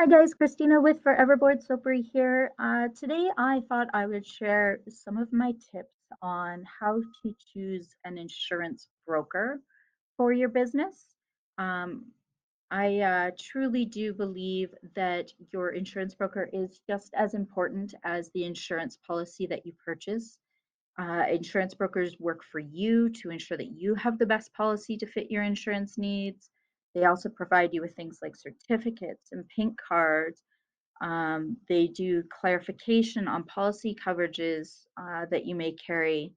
Hi guys, Christina with Forever Bored Soapery here. Today I thought I would share some of my tips on how to choose an insurance broker for your business. Um, I truly do believe that your insurance broker is just as important as the insurance policy that you purchase. Insurance brokers work for you to ensure that you have the best policy to fit your insurance needs. They also provide you with things like certificates and pink cards. They do clarification on policy coverages that you may carry.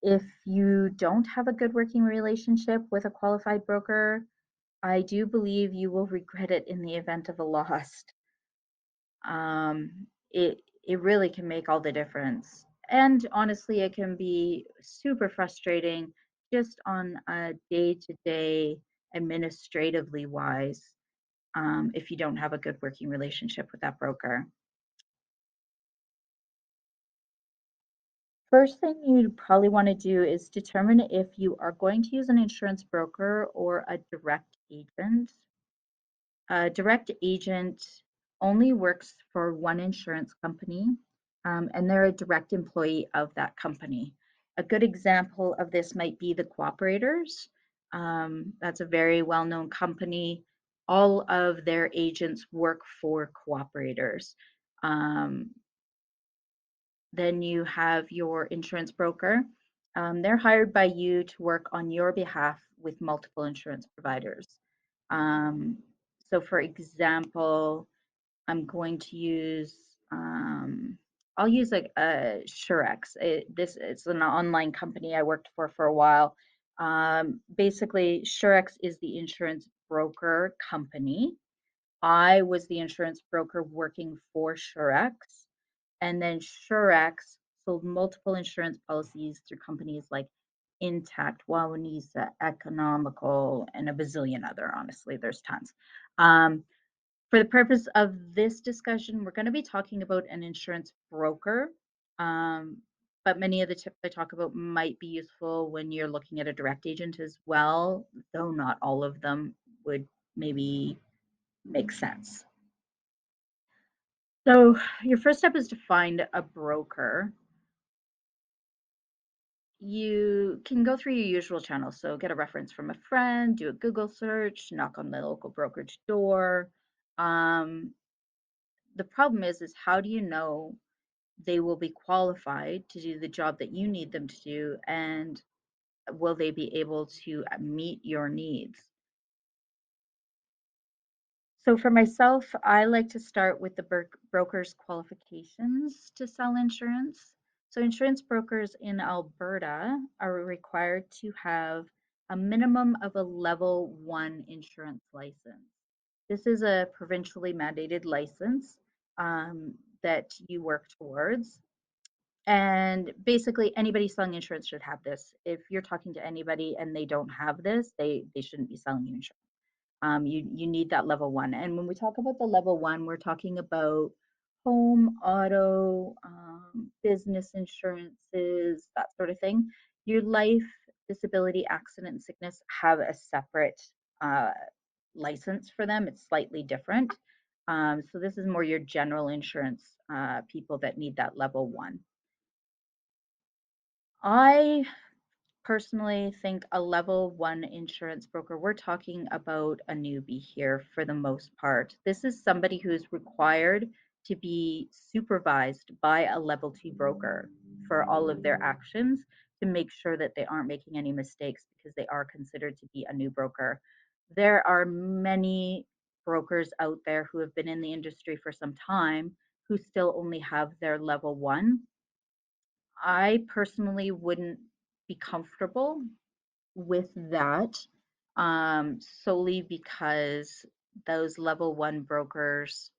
If you don't have a good working relationship with a qualified broker, I do believe you will regret it in the event of a loss. It really can make all the difference. And honestly, it can be super frustrating just on a day-to-day administratively wise if you don't have a good working relationship with that broker. First thing you'd probably want to do is determine if you are going to use an insurance broker or a direct agent. A direct agent only works for one insurance company, and they're a direct employee of that company. A good example of this might be the Cooperators. That's a very well-known company. All of their agents work for Cooperators. Um, then you have your insurance broker. They're hired by you to work on your behalf with multiple insurance providers. Um, so, for example, I'm going to use, I'll use like a Surex. It's an online company I worked for a while. Basically, Surex is the insurance broker company. I was the insurance broker working for Surex. And then Surex sold multiple insurance policies through companies like Intact, Wawanesa, Economical, and a bazillion other. Honestly, there's tons. Um, for the purpose of this discussion, we're going to be talking about an insurance broker. Um, but many of the tips I talk about might be useful when you're looking at a direct agent as well, though not all of them would maybe make sense. So, your first step is to find a broker. You can go through your usual channels. So get a reference from a friend, do a Google search, knock on the local brokerage door. Um, the problem is how do you know they will be qualified to do the job that you need them to do, and will they be able to meet your needs? So for myself, I like to start with the broker's qualifications to sell insurance. So insurance brokers in Alberta are required to have a minimum of a level 1 insurance license. This is a provincially mandated license that you work towards. And basically anybody selling insurance should have this. If you're talking to anybody and they don't have this, they shouldn't be selling you insurance. You need that level 1. And when we talk about the level 1, we're talking about home, auto, business insurances, that sort of thing. Your life, disability, accident, and sickness have a separate uh, license for them. It's slightly different. So this is more your general insurance people that need that level 1. I personally think a level 1 insurance broker, we're talking about a newbie here for the most part. This is somebody who's required to be supervised by a level 2 broker for all of their actions to make sure that they aren't making any mistakes because they are considered to be a new broker. There are many brokers out there who have been in the industry for some time who still only have their level 1. I personally wouldn't be comfortable with that, solely because those level 1 brokers,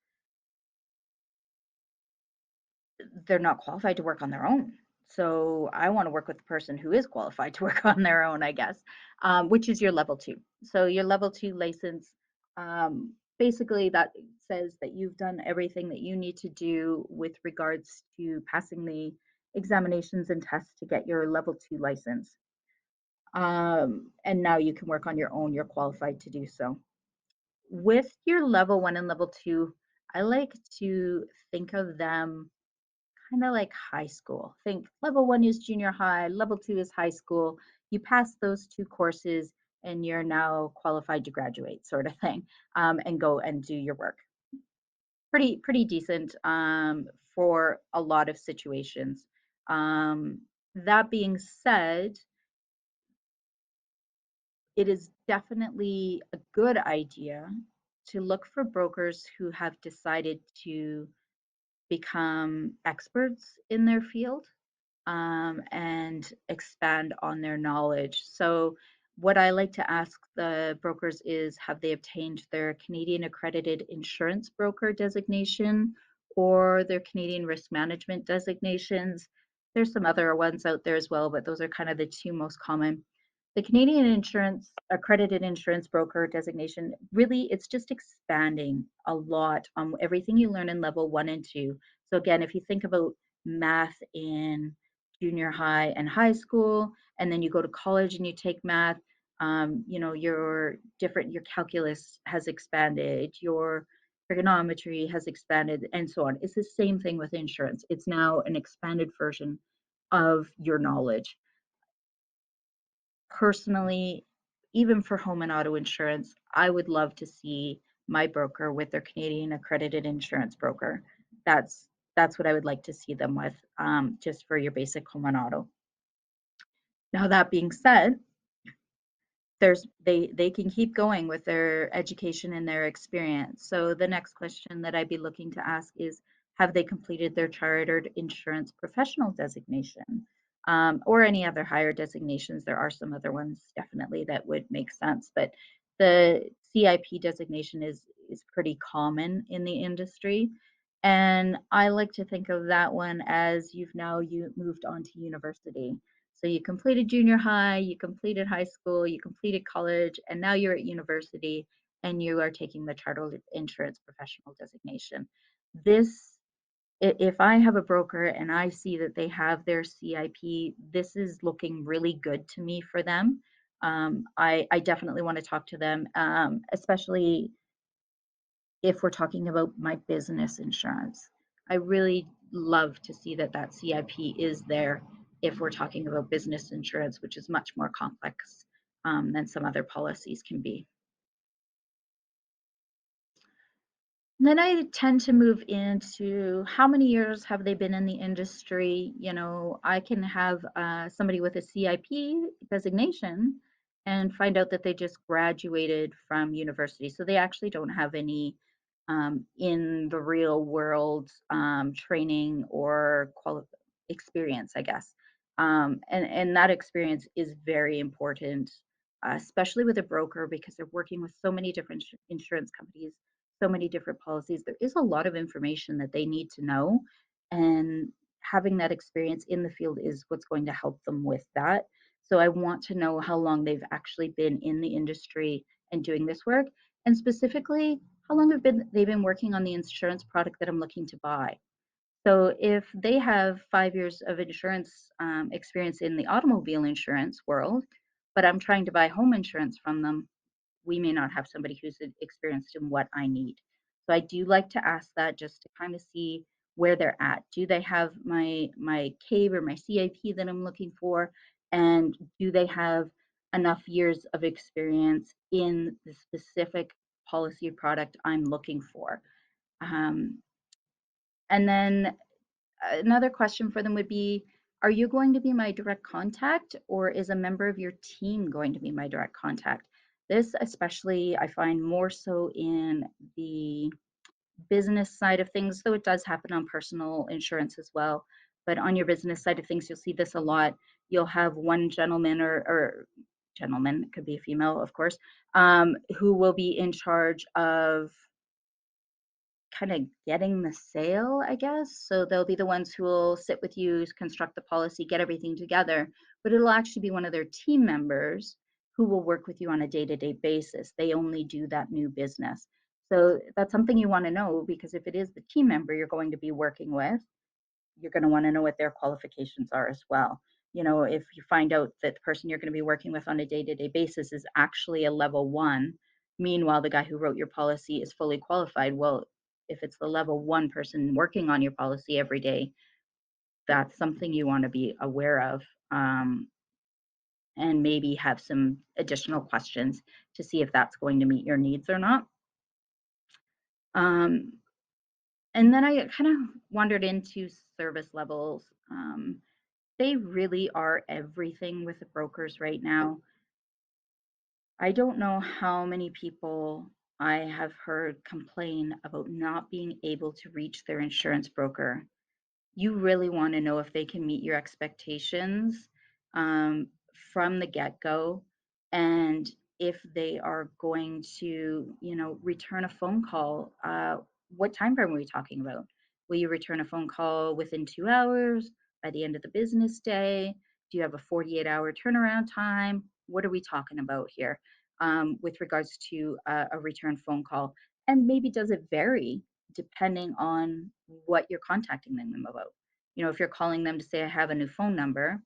they're not qualified to work on their own. So I want to work with the person who is qualified to work on their own, I guess, which is your level 2. So your level 2 license, basically that says that you've done everything that you need to do with regards to passing the examinations and tests to get your level 2 license. And now you can work on your own. You're qualified to do so. With your level 1 and level 2, I like to think of them kinda like high school. Think level 1 is junior high, level 2 is high school. You pass those 2 courses, and you're now qualified to graduate sort of thing, and go and do your work. Pretty decent, for a lot of situations. That being said, it is definitely a good idea to look for brokers who have decided to become experts in their field, and expand on their knowledge. So, what I like to ask the brokers is, have they obtained their Canadian accredited insurance broker designation or their Canadian risk management designations? There's some other ones out there as well, but those are kind of the two most common. The Canadian insurance accredited insurance broker designation, really, it's just expanding a lot on everything you learn in level 1 and 2. So again, if you think about math in junior high and high school, and then you go to college and you take math, your calculus has expanded, your trigonometry has expanded, and so on. It's the same thing with insurance. It's now an expanded version of your knowledge. Personally, even for home and auto insurance, I would love to see my broker with their Canadian accredited insurance broker. That's what I would like to see them with, just for your basic home and auto. Now that being said, they can keep going with their education and their experience. So the next question that I'd be looking to ask is, have they completed their chartered insurance professional designation, or any other higher designations? There are some other ones definitely that would make sense, but the CIP designation is pretty common in the industry. And I like to think of that one as you moved on to university. So you completed junior high, you completed high school, you completed college, and now you're at university and you are taking the chartered insurance professional designation. This, if I have a broker and I see that they have their CIP, this is looking really good to me for them. I definitely want to talk to them, especially if we're talking about my business insurance. I really love to see that that CIP is there if we're talking about business insurance, which is much more complex, than some other policies can be. Then I tend to move into how many years have they been in the industry? I can have somebody with a CIP designation and find out that they just graduated from university. So they actually don't have any in the real world training or experience, I guess. And that experience is very important, especially with a broker, because they're working with so many different insurance companies, so many different policies. There is a lot of information that they need to know, and having that experience in the field is what's going to help them with that. So I want to know how long they've actually been in the industry and doing this work, and specifically how long they've been working on the insurance product that I'm looking to buy. So if they have 5 years of insurance experience in the automobile insurance world, but I'm trying to buy home insurance from them, we may not have somebody who's experienced in what I need. So I do like to ask that just to kind of see where they're at. Do they have my CABE or my CIP that I'm looking for? And do they have enough years of experience in the specific policy product I'm looking for? Um, and then another question for them would be, are you going to be my direct contact, or is a member of your team going to be my direct contact? This especially I find more so in the business side of things, though it does happen on personal insurance as well. But on your business side of things, you'll see this a lot. You'll have one gentleman or gentleman, it could be a female, of course, who will be in charge of kind of getting the sale, I guess. So they'll be the ones who will sit with you, construct the policy, get everything together, but it'll actually be one of their team members who will work with you on a day-to-day basis. They only do that new business. So that's something you want to know, because if it is the team member you're going to be working with, you're going to want to know what their qualifications are as well. If you find out that the person you're going to be working with on a day-to-day basis is actually a level 1, Meanwhile, the guy who wrote your policy is fully qualified. Well, if it's the level one person working on your policy every day, that's something you want to be aware of, and maybe have some additional questions to see if that's going to meet your needs or not. Um, and then I kind of wandered into service levels. They really are everything with the brokers right now. I don't know how many people I have heard complain about not being able to reach their insurance broker. You really want to know if they can meet your expectations, um, from the get-go, and if they are going to, return a phone call. What time frame are we talking about? Will you return a phone call within 2 hours, by the end of the business day? Do you have a 48-hour turnaround time? What are we talking about here, with regards to a return phone call? And maybe does it vary depending on what you're contacting them about? If you're calling them to say, I have a new phone number,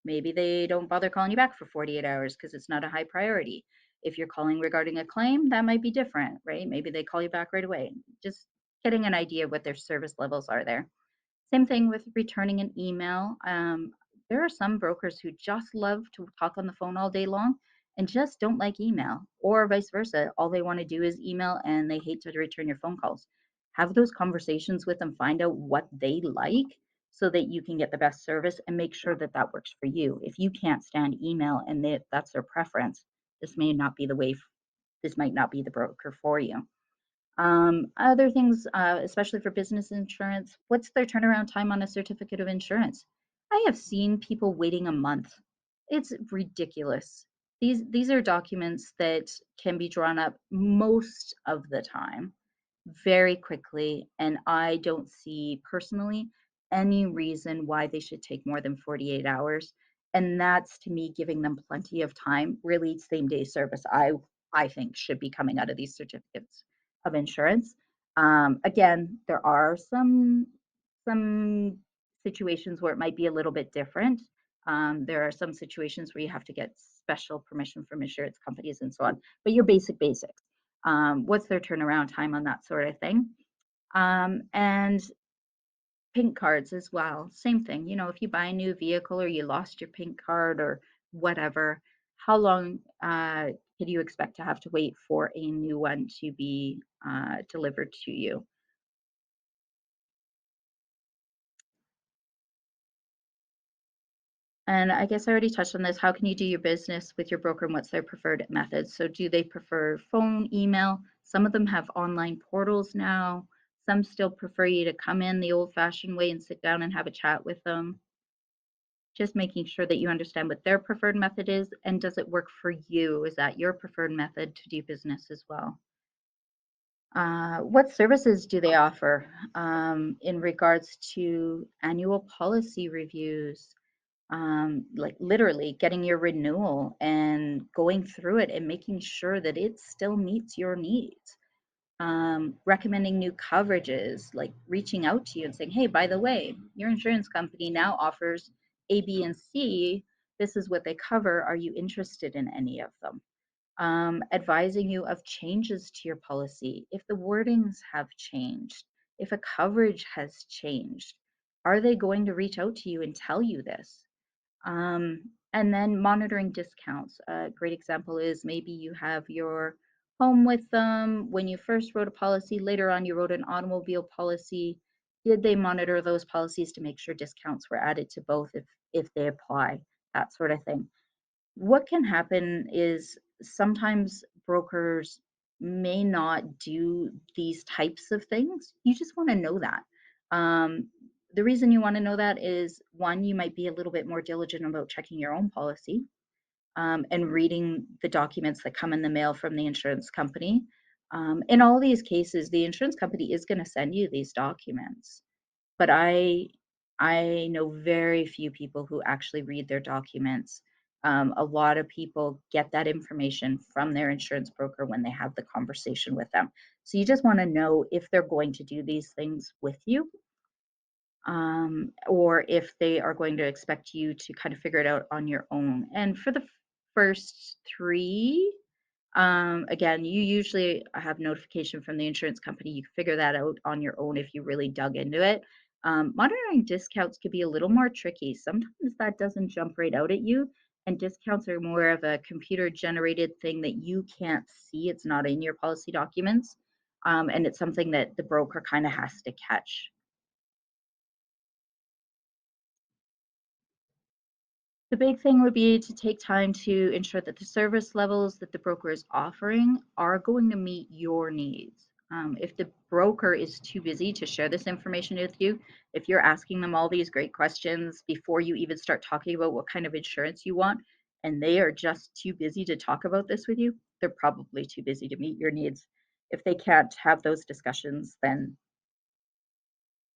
maybe they don't bother calling you back for 48 hours because it's not a high priority. If you're calling regarding a claim, that might be different, right? Maybe they call you back right away. Just getting an idea of what their service levels are there. Same thing with returning an email. There are some brokers who just love to talk on the phone all day long and just don't like email, or vice versa. All they want to do is email and they hate to return your phone calls. Have those conversations with them, find out what they like so that you can get the best service and make sure that that works for you. If you can't stand email and that's their preference, this may not be the way, this might not be the broker for you. Other things, especially for business insurance, what's their turnaround time on a certificate of insurance? I have seen people waiting a month. It's ridiculous. These are documents that can be drawn up most of the time very quickly, and I don't see personally any reason why they should take more than 48 hours. And that's, to me, giving them plenty of time. Really, same day service, I think, should be coming out of these certificates of insurance. Again, there are some situations where it might be a little bit different. There are some situations where you have to get special permission from insurance companies and so on, but your basics. What's their turnaround time on that sort of thing? And pink cards as well, same thing. If you buy a new vehicle or you lost your pink card or whatever, how long could you expect to have to wait for a new one to be delivered to you? And I guess I already touched on this. How can you do your business with your broker and what's their preferred method? So do they prefer phone, email? Some of them have online portals now. Some still prefer you to come in the old fashioned way and sit down and have a chat with them. Just making sure that you understand what their preferred method is and does it work for you? Is that your preferred method to do business as well? What services do they offer in regards to annual policy reviews? Like literally getting your renewal and going through it and making sure that it still meets your needs. Recommending new coverages, like reaching out to you and saying, hey, by the way, your insurance company now offers A, B, and C. This is what they cover. Are you interested in any of them? Advising you of changes to your policy. If the wordings have changed, if a coverage has changed, are they going to reach out to you and tell you this? And then monitoring discounts. A great example is maybe you have your home with them. When you first wrote a policy, later on you wrote an automobile policy. Did they monitor those policies to make sure discounts were added to both if they apply? That sort of thing. What can happen is sometimes brokers may not do these types of things. You just want to know that. Um, the reason you want to know that is one, you might be a little bit more diligent about checking your own policy, and reading the documents that come in the mail from the insurance company. In all these cases, the insurance company is going to send you these documents, but I know very few people who actually read their documents. A lot of people get that information from their insurance broker when they have the conversation with them. So you just want to know if they're going to do these things with you, or if they are going to expect you to kind of figure it out on your own. And for the first three, Again, you usually have notification from the insurance company. You can figure that out on your own if you really dug into it. Monitoring discounts could be a little more tricky. Sometimes that doesn't jump right out at you, and discounts are more of a computer generated thing that you can't see. It's not in your policy documents. And it's something that the broker kind of has to catch. The big thing would be to take time to ensure that the service levels that the broker is offering are going to meet your needs. If the broker is too busy to share this information with you, if you're asking them all these great questions before you even start talking about what kind of insurance you want, and they are just too busy to talk about this with you, they're probably too busy to meet your needs. If they can't have those discussions, then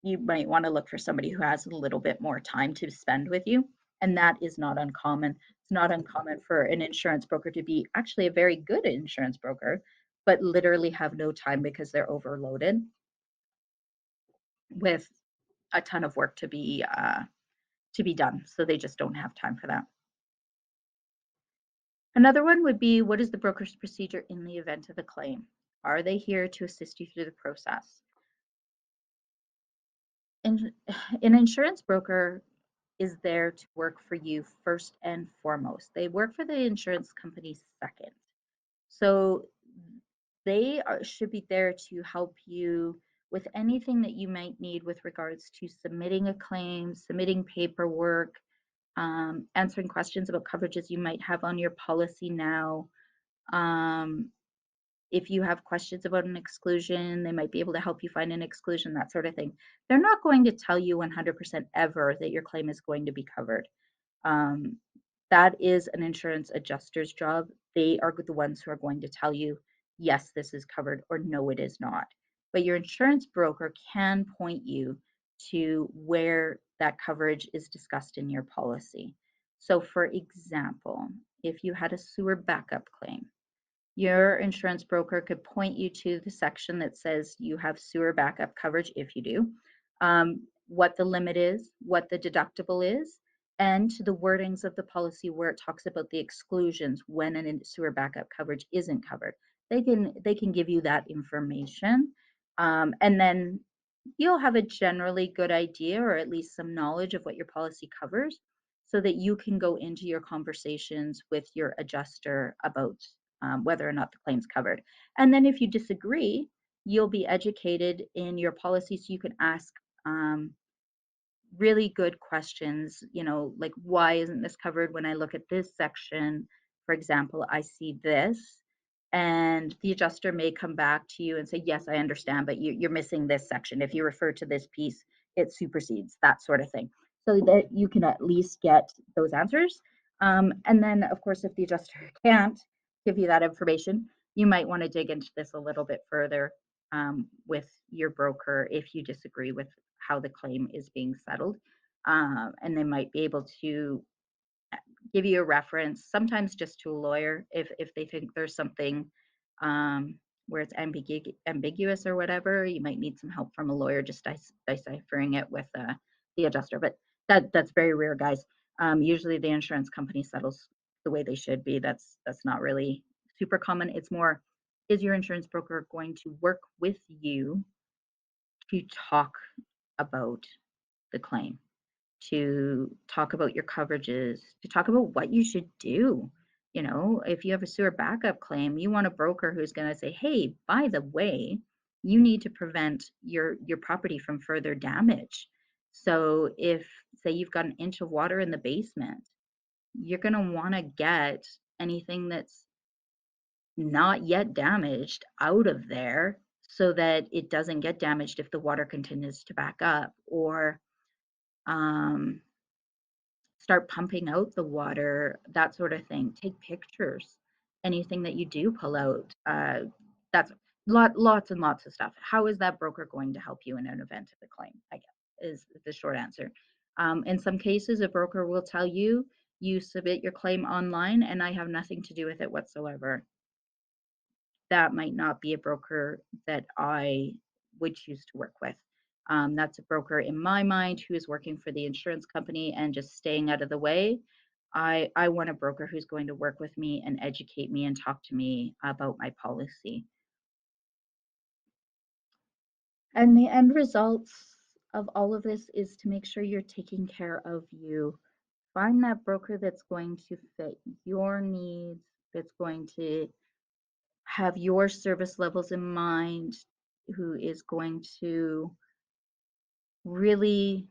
you might want to look for somebody who has a little bit more time to spend with you. And that is not uncommon. It's not uncommon for an insurance broker to be actually a very good insurance broker, but literally have no time because they're overloaded with a ton of work to be done. So they just don't have time for that. Another one would be, what is the broker's procedure in the event of a claim? Are they here to assist you through the process? And an insurance broker is there to work for you first and foremost. They work for the insurance company second. So should be there to help you with anything that you might need with regards to submitting a claim, submitting paperwork, answering questions about coverages you might have on your policy now. Um, if you have questions about an exclusion, they might be able to help you find an exclusion, that sort of thing. They're not going to tell you 100% ever that your claim is going to be covered. Um, that is an insurance adjuster's job. They are the ones who are going to tell you, yes, this is covered, or no, it is not. But your insurance broker can point you to where that coverage is discussed in your policy. So, for example, if you had a sewer backup claim, your insurance broker could point you to the section that says you have sewer backup coverage if you do, what the limit is, what the deductible is, and to the wordings of the policy where it talks about the exclusions when a sewer backup coverage isn't covered. They can give you that information, and then you'll have a generally good idea or at least some knowledge of what your policy covers so that you can go into your conversations with your adjuster about whether or not the claim's covered. And then if you disagree, you'll be educated in your policy so you can ask um, really good questions, like why isn't this covered when I look at this section? For example, I see this, and the adjuster may come back to you and say, yes, I understand, but you're missing this section. If you refer to this piece, it supersedes, that sort of thing. So that you can at least get those answers. And then, of course, if the adjuster can't give you that information, you might want to dig into this a little bit further with your broker if you disagree with how the claim is being settled. And they might be able to give you a reference, sometimes just to a lawyer if they think there's something um, where it's ambiguous or whatever. You might need some help from a lawyer just deciphering it with the adjuster. But that's very rare, guys. Usually the insurance company settles the way they should be. That's not really super common. It's more, is your insurance broker going to work with you to talk about the claim, to talk about your coverages, to talk about what you should do? If you have a sewer backup claim, you want a broker who's going to say, hey, by the way, you need to prevent your property from further damage. So if, say, you've got an inch of water in the basement, you're going to want to get anything that's not yet damaged out of there so that it doesn't get damaged if the water continues to back up, or um, start pumping out the water, that sort of thing. Take pictures. Anything that you do pull out, that's lots and lots of stuff. How is that broker going to help you in an event of a claim? I guess is the short answer. In some cases, a broker will tell you, you submit your claim online and I have nothing to do with it whatsoever. That might not be a broker that I would choose to work with. That's a broker in my mind who is working for the insurance company and just staying out of the way. I want a broker who's going to work with me and educate me and talk to me about my policy. And the end results of all of this is to make sure you're taking care of you. Find that broker that's going to fit your needs, that's going to have your service levels in mind, who is going to really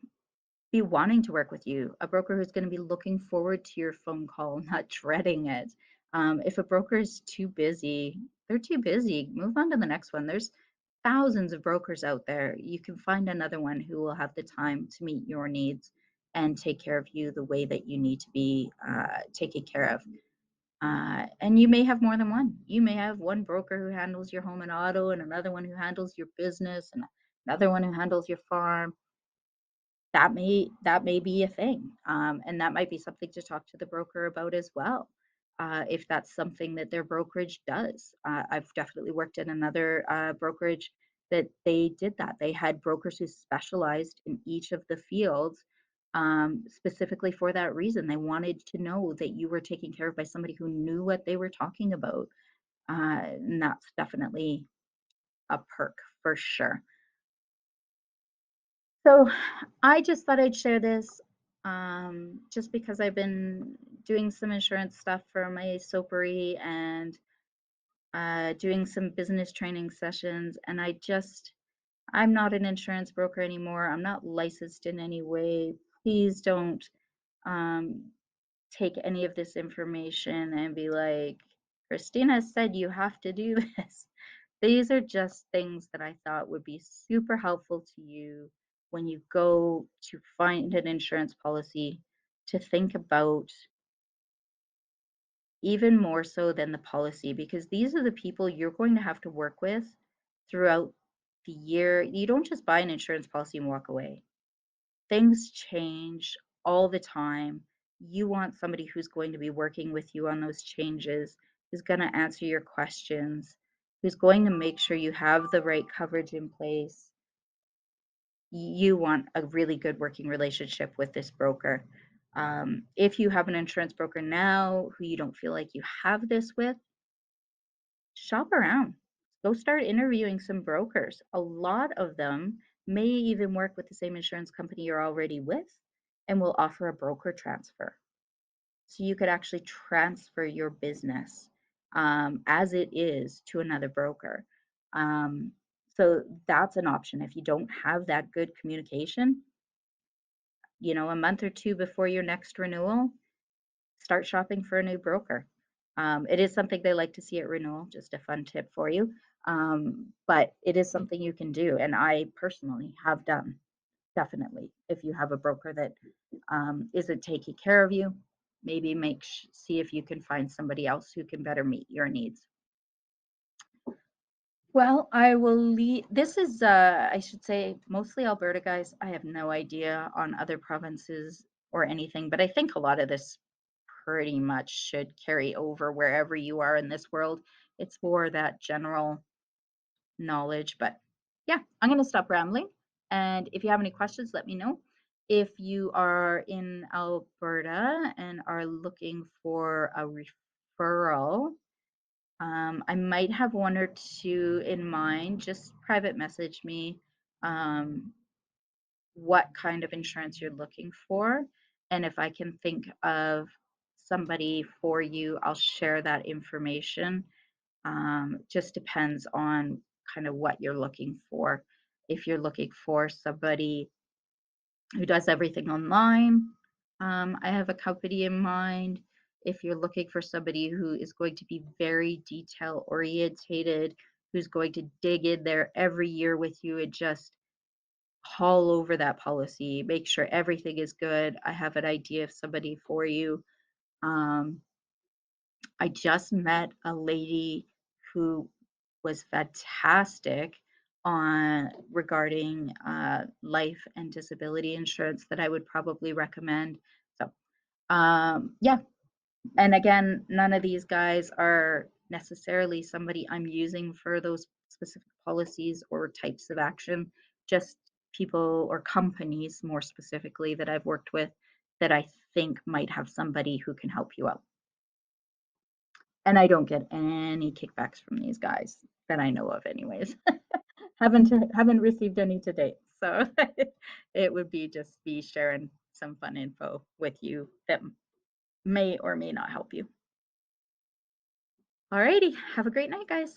be wanting to work with you, a broker who's going to be looking forward to your phone call, not dreading it. If a broker is too busy, they're too busy. Move on to the next one. There's thousands of brokers out there. You can find another one who will have the time to meet your needs and take care of you the way that you need to be taken care of. And you may have more than one. You may have one broker who handles your home and auto, and another one who handles your business, and another one who handles your farm. That may be a thing, and that might be something to talk to the broker about as well, if that's something that their brokerage does. I've definitely worked in another brokerage that they did that. They had brokers who specialized in each of the fields, specifically for that reason. They wanted to know that you were taken care of by somebody who knew what they were talking about, and that's definitely a perk for sure. So I just thought I'd share this just because I've been doing some insurance stuff for my soapery and doing some business training sessions. And I'm not an insurance broker anymore. I'm not licensed in any way. Please don't um, take any of this information and be like, Christina said you have to do this. These are just things that I thought would be super helpful to you when you go to find an insurance policy, to think about even more so than the policy, because these are the people you're going to have to work with throughout the year. You don't just buy an insurance policy and walk away. Things change all the time. You want somebody who's going to be working with you on those changes, who's going to answer your questions, who's going to make sure you have the right coverage in place. You want a really good working relationship with this broker. If you have an insurance broker now who you don't feel like you have this with, shop around. Go start interviewing some brokers. A lot of them may even work with the same insurance company you're already with and will offer a broker transfer. So you could actually transfer your business as it is to another broker. Um, so that's an option. If you don't have that good communication, a month or two before your next renewal, start shopping for a new broker. It is something they like to see at renewal, just a fun tip for you. But it is something you can do. And I personally have done, definitely. If you have a broker that isn't taking care of you, maybe see if you can find somebody else who can better meet your needs. Well, I will leave. This is, I should say, mostly Alberta, guys. I have no idea on other provinces or anything, but I think a lot of this pretty much should carry over wherever you are in this world. It's more that general knowledge. But yeah, I'm going to stop rambling. And if you have any questions, let me know. If you are in Alberta and are looking for a referral, I might have one or two in mind. Just private message me what kind of insurance you're looking for. And if I can think of somebody for you, I'll share that information. Just depends on kind of what you're looking for. If you're looking for somebody who does everything online, I have a company in mind. If you're looking for somebody who is going to be very detail orientated, who's going to dig in there every year with you and just haul over that policy, make sure everything is good, I have an idea of somebody for you. Um, I just met a lady who was fantastic on regarding life and disability insurance that I would probably recommend. So yeah, and again, none of these guys are necessarily somebody I'm using for those specific policies or types of action, just people or companies more specifically that I've worked with that I think might have somebody who can help you out. And I don't get any kickbacks from these guys that I know of anyways. Haven't received any to date. So it would be just be sharing some fun info with you that may or may not help you. Alrighty, have a great night, guys.